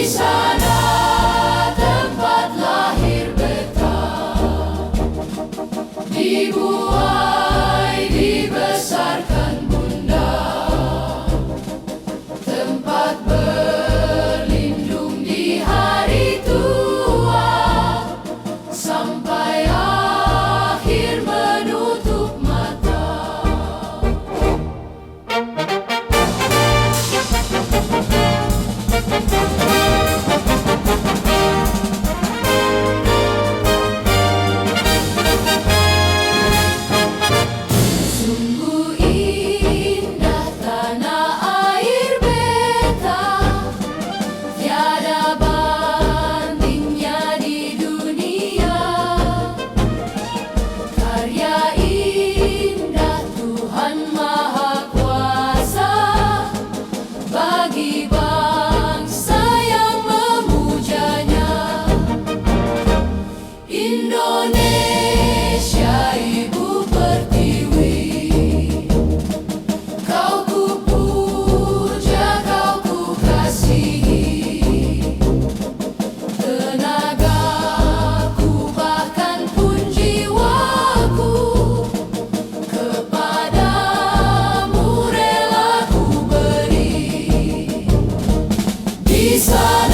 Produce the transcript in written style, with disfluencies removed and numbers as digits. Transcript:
Di sana tempat lahir beta, dibuai dibesarkan bunda, tempat berlindung di hari tua, sampai akhir menutup mata. Sungguh indah tanah air beta, tiada bandingnya di dunia. Karya indah Tuhan Maha Kuasa bagi bangsa yang memujanya. Indonesia Ibu Pertiwi, kau ku puja, kau ku kasihi, tenagaku bahkan pun jiwaku, kepadamu rela ku beri. Di sana